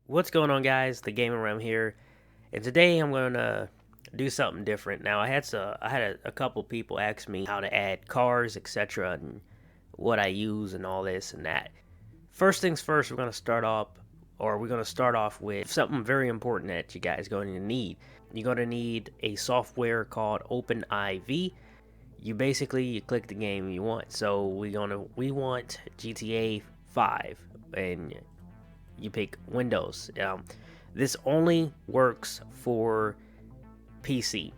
What's going on, guys? The Gaming Realm here, and today I'm gonna do something different. Now, I had a couple people ask me how to add cars, etc., and what I use and all this and that. First things first, we're gonna start off with something very important that you guys going to need. You're gonna need a software called OpenIV. You click the game you want. So we want GTA 5, and you pick Windows. This only works for PC.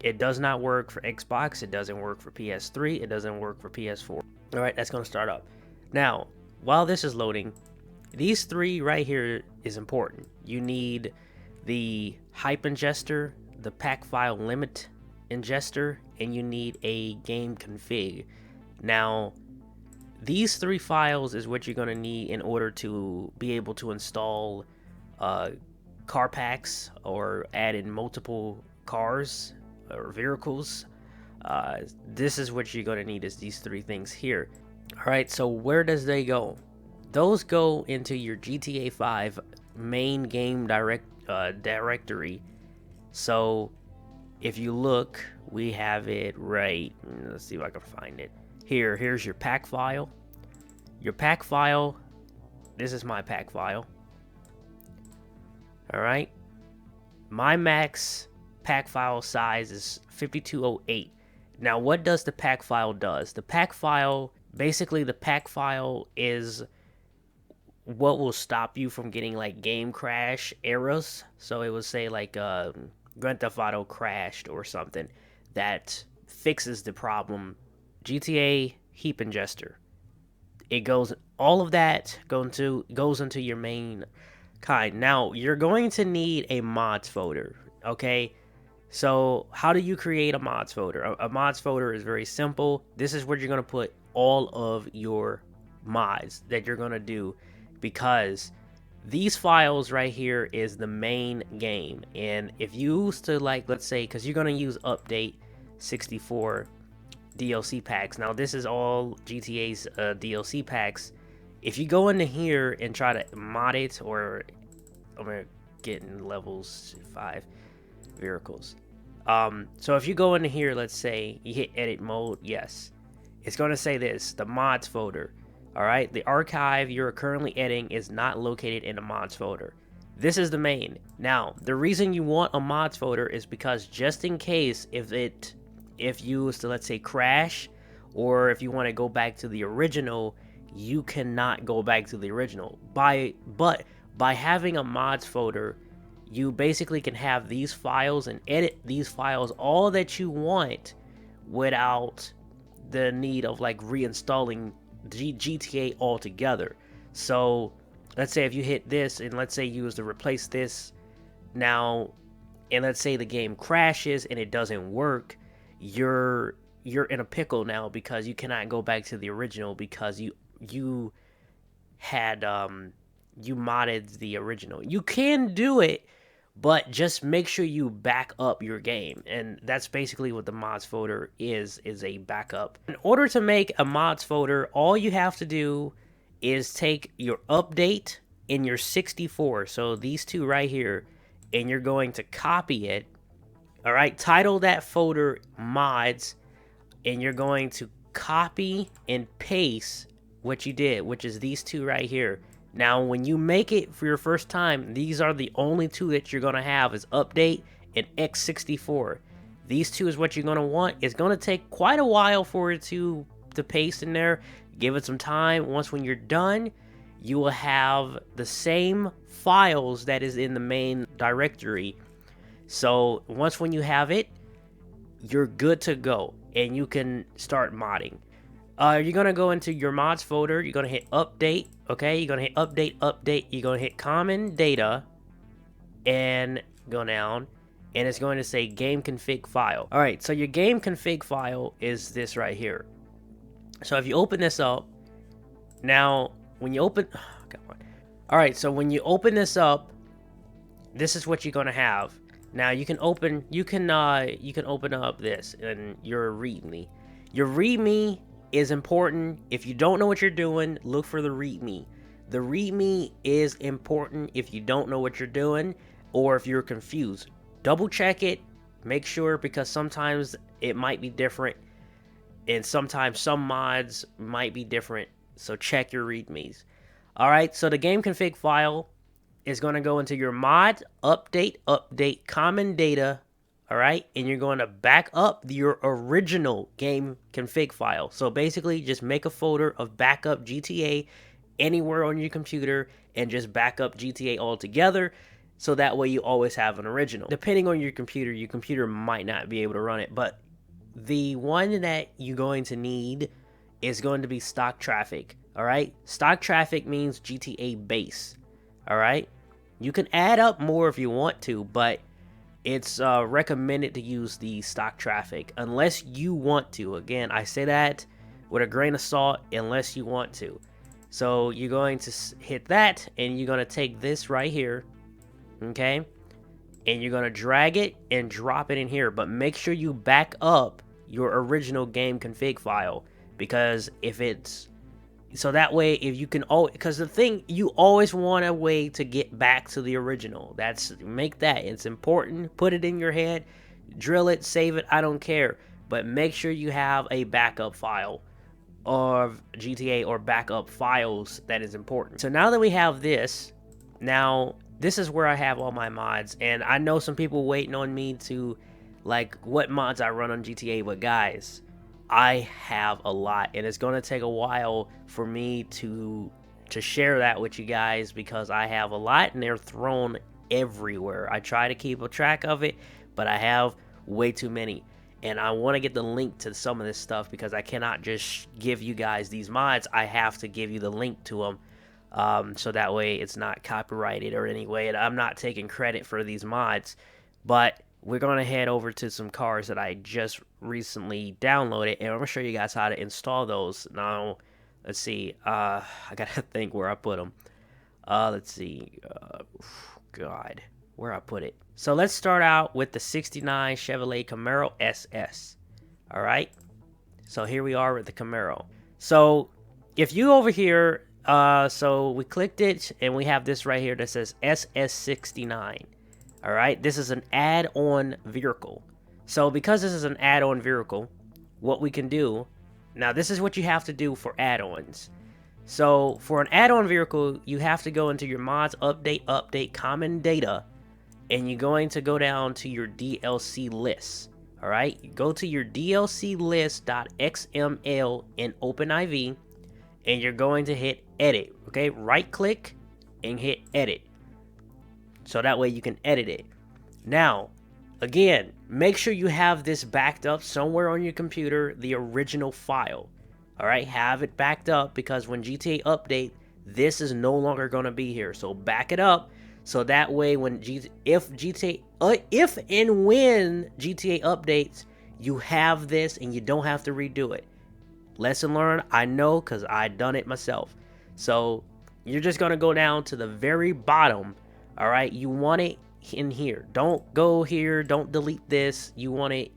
It does not work for Xbox. It doesn't work for PS3. It doesn't work for PS4. All right, that's going to start up. Now, while this is loading, these three right here is important. You need the hype ingester, the pack file limit ingester, and you need a game config. Now, these three files is what you're going to need in order to be able to install car packs or add in multiple cars or vehicles. This is what you're going to need, is these three things here. All right, so where does they go? Those go into your GTA 5 main game directory. So if you look, we have it right. Let's see if I can find it. Here's your pack file. Your pack file, this is my pack file. All right. My max pack file size is 5208. Now, what does the pack file does? The pack file, basically the pack file is what will stop you from getting like game crash errors. So it will say like Grand Theft Auto crashed or something. That fixes the problem. GTA heap ingester. It goes, all of that goes into your main kind. Now, you're going to need a mods folder, okay? So, how do you create a mods folder? A mods folder is very simple. This is where you're going to put all of your mods that you're going to do, because these files right here is the main game. And if you used to, like, let's say, because you're going to use update 64 DLC packs. Now, this is all GTA's DLC packs. If you go into here and try to mod it, or I'm gonna get in levels 5 vehicles. So if you go into here, let's say you hit edit mode, yes, it's gonna say this: the mods folder. All right, the archive you're currently editing is not located in the mods folder. This is the main. Now, the reason you want a mods folder is because just in case if you was to, let's say, crash, or if you want to go back to the original, you cannot go back to the original. But by having a mods folder, you basically can have these files and edit these files all that you want without the need of like reinstalling GTA altogether. So let's say if you hit this, and let's say you was to replace this now, and let's say the game crashes and it doesn't work, you're in a pickle now, because you cannot go back to the original, because you had you modded the original. You can do it, but just make sure you back up your game. And that's basically what the mods folder is a backup. In order to make a mods folder, all you have to do is take your update in your 64, so these two right here, and you're going to copy it. All right, title that folder mods, and you're going to copy and paste what you did, which is these two right here. Now, when you make it for your first time, these are the only two that you're going to have, is update and X64. These two is what you're going to want. It's going to take quite a while for it to paste in there. Give it some time. When you're done, you will have the same files that is in the main directory. So when you have it, you're good to go, and you can start modding. You're gonna go into your mods folder. You're gonna hit update. Okay, you're gonna hit update. You're gonna hit common data, and go down, and it's going to say game config file. All right, so your game config file is this right here. So if you open this up, now when you open, all right, so when you open this up, this is what you're gonna have. Now you can open up this and your README. Your README is important. If you don't know what you're doing, look for the README. The README is important if you don't know what you're doing or if you're confused. Double check it, make sure, because sometimes it might be different and sometimes some mods might be different. So check your READMEs. All right, so the game config file is going to go into your mod, update, common data. All right, and you're going to back up your original game config file. So basically, just make a folder of backup GTA anywhere on your computer and just back up GTA altogether. So that way you always have an original. Depending on your computer might not be able to run it, but the one that you're going to need is going to be stock traffic. All right, stock traffic means GTA base. All right, you can add up more if you want to, but it's recommended to use the stock traffic unless you want to. Again, I say that with a grain of salt, unless you want to. So you're going to hit that, and you're going to take this right here, okay, and you're going to drag it and drop it in here, but make sure you back up your original game config file, because if it's so that way, if you can, because the thing, you always want a way to get back to the original. Make that, it's important. Put it in your head, drill it, save it, I don't care, but make sure you have a backup file of GTA or backup files. That is important. So now that we have this, now this is where I have all my mods, and I know some people waiting on me to like what mods I run on GTA, but guys, I have a lot, and it's going to take a while for me to share that with you guys, because I have a lot and they're thrown everywhere. I try to keep a track of it, but I have way too many, and I want to get the link to some of this stuff, because I cannot just give you guys these mods. I have to give you the link to them, so that way it's not copyrighted or any way, and I'm not taking credit for these mods. But we're going to head over to some cars that I just recently downloaded, and I'm going to show you guys how to install those. Now, let's see. I got to think where I put them. Let's see. God, where I put it. So let's start out with the 69 Chevrolet Camaro SS. All right. So here we are with the Camaro. So if you over here, so we clicked it, and we have this right here that says SS69. All right, this is an add-on vehicle. So because this is an add-on vehicle, what we can do, now this is what you have to do for add-ons. So for an add-on vehicle, you have to go into your mods, update, common data, and you're going to go down to your DLC list. All right, you go to your DLC list.xml in OpenIV, and you're going to hit edit. Okay, right click and hit edit. So that way you can edit it. Now, again, make sure you have this backed up somewhere on your computer, the original file. All right, have it backed up, because when GTA update, this is no longer going to be here. So back it up, so that way when if and when GTA updates, you have this and you don't have to redo it. Lesson learned, I know, because I done it myself. So you're just going to go down to the very bottom. All right, you want it in here. Don't go here. Don't delete this. You want it,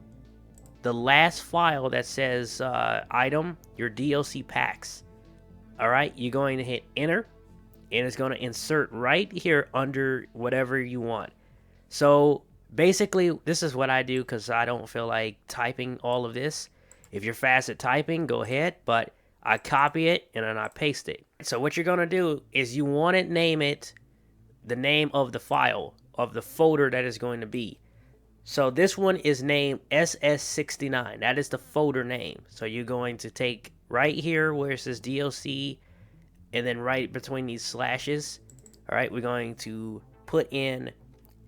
the last file that says item, your DLC packs. All right, you're going to hit enter, and it's going to insert right here under whatever you want. So basically, this is what I do, because I don't feel like typing all of this. If you're fast at typing, go ahead, but I copy it and then I paste it. So what you're going to do is you want to name it the name of the file, of the folder that is going to be. So this one is named SS69. That is the folder name. So you're going to take right here where it says DLC, and then right between these slashes, all right, we're going to put in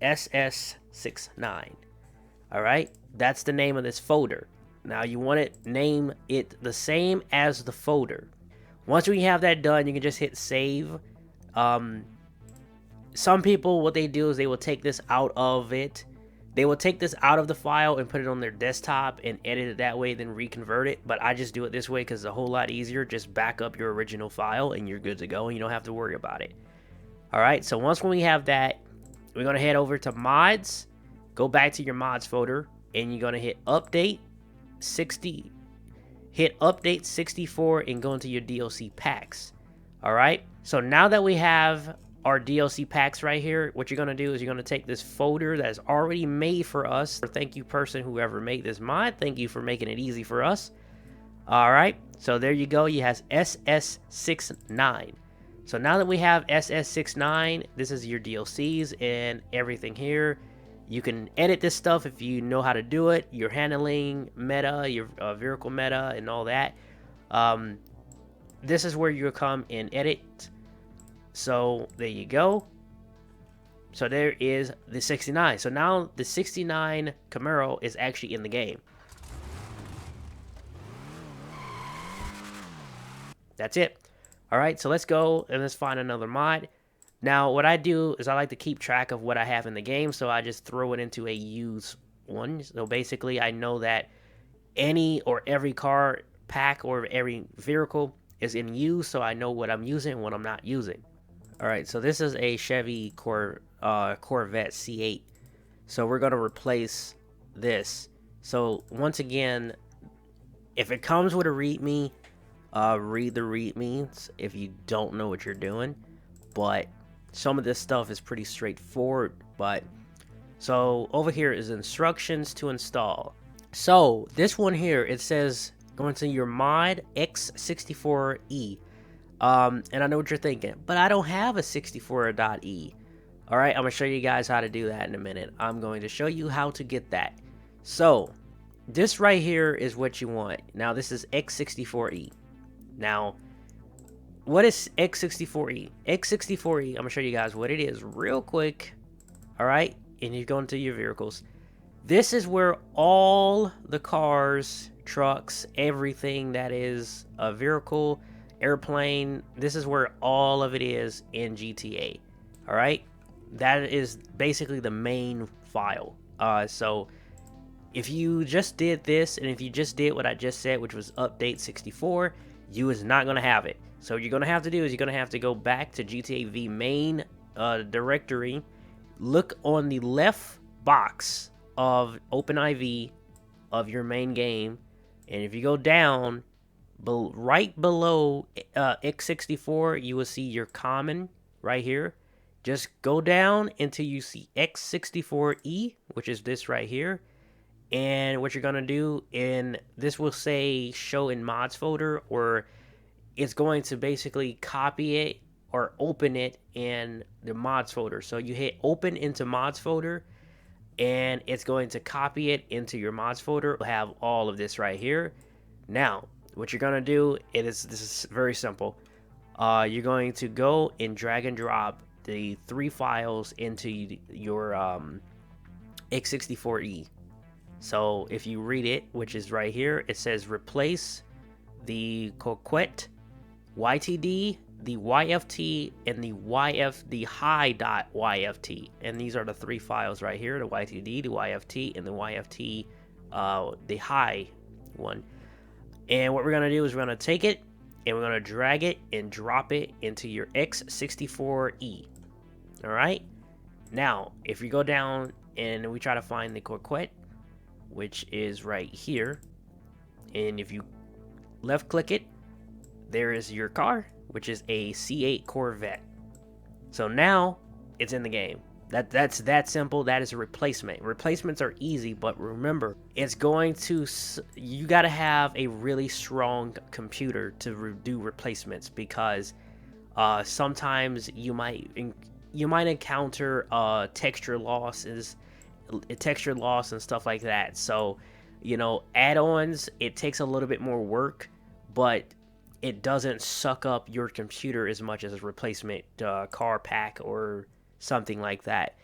SS69. All right, that's the name of this folder. Now you want to name it the same as the folder. Once we have that done, you can just hit save. Some people, what they do is they will take this out of it. They will take this out of the file and put it on their desktop and edit it that way, then reconvert it. But I just do it this way because it's a whole lot easier. Just back up your original file and you're good to go, and you don't have to worry about it. All right, so once when we have that, we're going to head over to mods, go back to your mods folder, and you're going to hit update 60, hit update 64, and go into your DLC packs. All right. So now that we have our DLC packs right here, what you're going to do is you're going to take this folder that's already made for us. Thank you, person, whoever made this mod. Thank you for making it easy for us. All right. So there you go. You has SS69. So now that we have SS69, this is your DLCs and everything here. You can edit this stuff if you know how to do it. Your handling meta, your vehicle meta, and all that. This is where you come and edit. So there you go. So there is the 69. So now the 69 Camaro is actually in the game. That's it. All right, so let's go and let's find another mod. Now, what I do is I like to keep track of what I have in the game, so I just throw it into a use one. So basically, I know that any or every car pack or every vehicle is in use, so I know what I'm using and what I'm not using. All right, so this is a Chevy Corvette C8. So we're going to replace this. So once again, if it comes with a README, read the READMEs if you don't know what you're doing. But some of this stuff is pretty straightforward. But so over here is instructions to install. So this one here, it says go into your mod X64E. And I know what you're thinking, but I don't have a 64.E. All right, I'm gonna show you guys how to do that in a minute. I'm going to show you how to get that. So this right here is what you want. Now this is X64E. Now, what is X64E? X64E, I'm gonna show you guys what it is real quick. All right, and you go into your vehicles. This is where all the cars, trucks, everything that is a vehicle, airplane, this is where all of it is in GTA. All right, that is basically the main file. So if you just did this, and if you just did what I just said, which was update 64, you is not going to have it. So what you're going to have to do is you're going to have to go back to GTA V main directory, look on the left box of OpenIV of your main game, and if you go down, right below X64, you will see your common right here. Just go down until you see X64E, which is this right here. And what you're going to do, and this will say show in mods folder, or it's going to basically copy it or open it in the mods folder. So you hit open into mods folder, and it's going to copy it into your mods folder. We'll have all of this right here. Now, what you're going to do, this is very simple. You're going to go and drag and drop the 3 files into your X64E. So if you read it, which is right here, it says replace the Coquette, YTD, the YFT, and the high.yft. And these are the 3 files right here, the YTD, the YFT, and the YFT, the high one. And what we're going to do is we're going to take it, and we're going to drag it and drop it into your X64E. All right? Now, if you go down and we try to find the Coquette, which is right here, and if you left click it, there is your car, which is a C8 Corvette. So now it's in the game. That's that simple. That is a replacement. Replacements are easy, but remember, it's going to, you got to have a really strong computer to do replacements, because sometimes you might encounter texture losses and stuff like that. So, you know, add-ons, it takes a little bit more work, but it doesn't suck up your computer as much as a replacement car pack or something like that.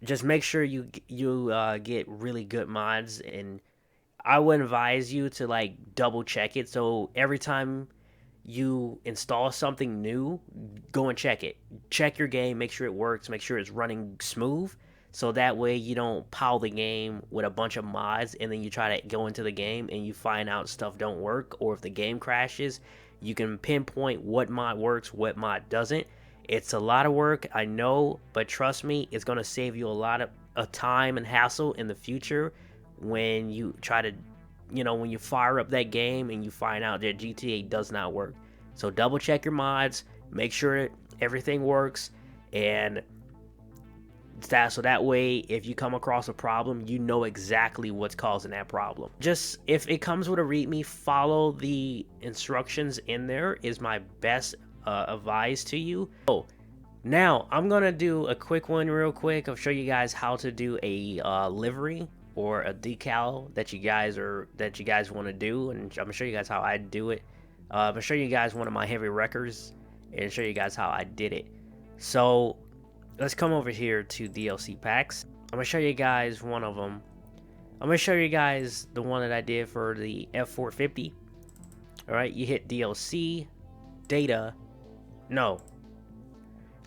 Just make sure you get really good mods, and I would advise you to like double check it. So every time you install something new, go and check it. Check your game, make sure it works, make sure it's running smooth. So that way you don't pile the game with a bunch of mods, and then you try to go into the game and you find out stuff don't work, or if the game crashes, you can pinpoint what mod works, what mod doesn't. It's a lot of work, I know, but trust me, it's going to save you a lot of time and hassle in the future when you try to, when you fire up that game and you find out that GTA does not work. So double check your mods, Make sure everything works, and so that way if you come across a problem, you know exactly what's causing that problem. Just if it comes with a readme, follow the instructions in there is my best advice to you. Oh, now I'm gonna do a quick one real quick. I'll show you guys how to do a livery or a decal that you guys want to do, and I'm gonna show you guys how I do it. I'm gonna show you guys one of my heavy wreckers and show you guys how I did it. So let's come over here to DLC packs. I'm gonna show you guys one of them. I'm gonna show you guys the one that I did for the F450. All right, you hit DLC, data, no.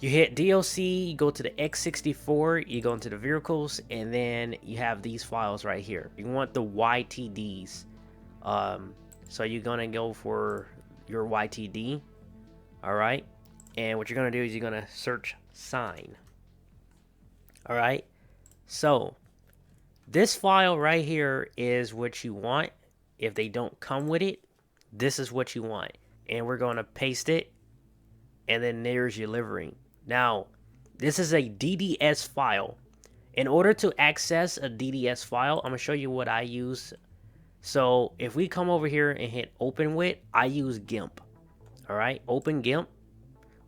You hit DLC, you go to the X64, you go into the vehicles, and then you have these files right here. You want the YTDs. So you're gonna go for your YTD, all right? And what you're gonna do is you're gonna search sign. All right, so this file right here is what you want. If they don't come with it, this is what you want. And we're gonna paste it, and then there's your livery. Now, this is a DDS file. In order to access a DDS file, I'm gonna show you what I use. So if we come over here and hit open with, I use GIMP. All right, open GIMP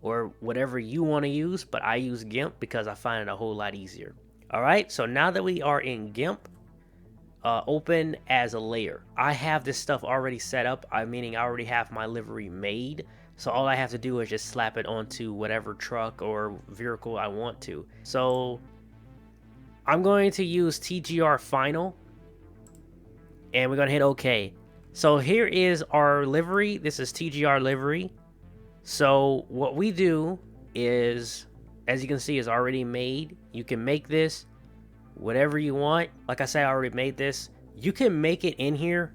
or whatever you want to use, but I use GIMP because I find it a whole lot easier. All right, so now that we are in GIMP, open as a layer. I have this stuff already set up, meaning I already have my livery made. So all I have to do is just slap it onto whatever truck or vehicle I want to. So I'm going to use TGR Final, and we're going to hit OK. So here is our livery. This is TGR livery. So what we do is, as you can see, is already made. You can make this whatever you want. Like I said, I already made this. You can make it in here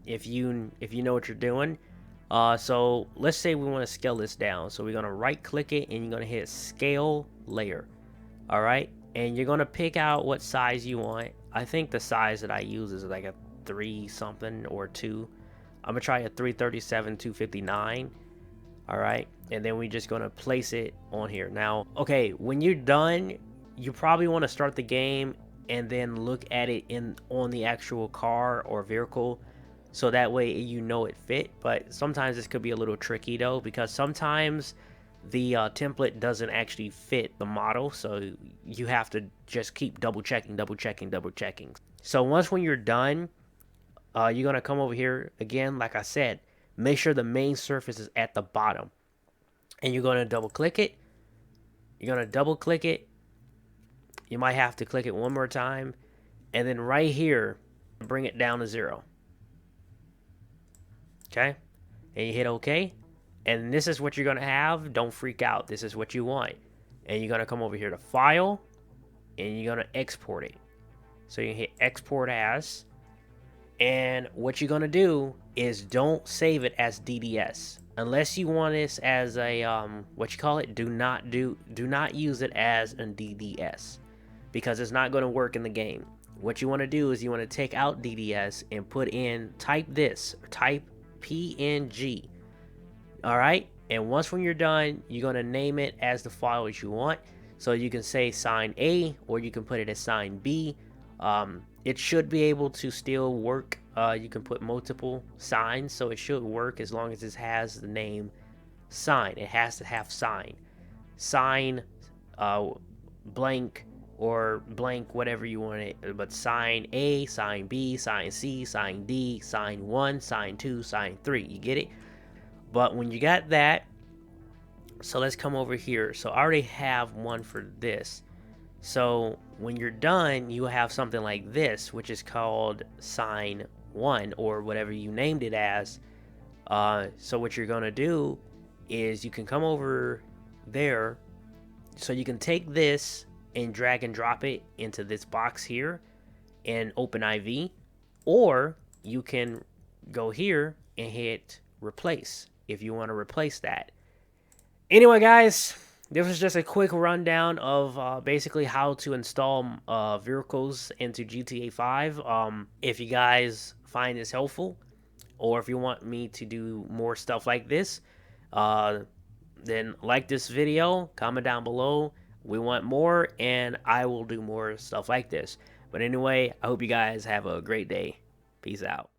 if you know what you're doing. So let's say we want to scale this down. So we're going to right click it and you're going to hit scale layer. All right. And you're going to pick out what size you want. I think the size that I use is like a 3 something or 2. I'm going to try a 337 259. All right. And then we're just going to place it on here. Now, okay, when you're done, you probably want to start the game and then look at it on the actual car or vehicle. So that way you know it fit. But sometimes this could be a little tricky though, because sometimes the template doesn't actually fit the model. So you have to just keep double checking. So when you're done, you're going to come over here again. Like I said, make sure the main surface is at the bottom. And you're going to double click it. You're going to double click it. You might have to click it one more time. And then right here, bring it down to 0. Okay, and you hit OK, and this is what you're gonna have. Don't freak out, this is what you want. And you're gonna come over here to file and you're gonna export it. So you hit export as, and what you're gonna do is don't save it as DDS unless you want this as a do not use it as a DDS, because it's not going to work in the game. What you want to do is you want to take out DDS and put in, type PNG. All right, and when you're done, you're going to name it as the file that you want. So you can say sign A, or you can put it as sign B. It should be able to still work. You can put multiple signs, so it should work as long as it has the name sign. It has to have sign blank, or blank, whatever you want it, but sign A, sign B, sign C, sign D, sign 1, sign 2, sign 3. You get it? But when you got that, so let's come over here. So I already have one for this. So when you're done, you have something like this, which is called sign 1, or whatever you named it as. So what you're gonna do is you can come over there. So you can take this and drag and drop it into this box here and open IV, or you can go here and hit replace if you want to replace that. Anyway, guys, this was just a quick rundown of basically how to install vehicles into GTA 5. If you guys find this helpful, or if you want me to do more stuff like this, then like this video, comment down below. We want more, and I will do more stuff like this. But anyway, I hope you guys have a great day. Peace out.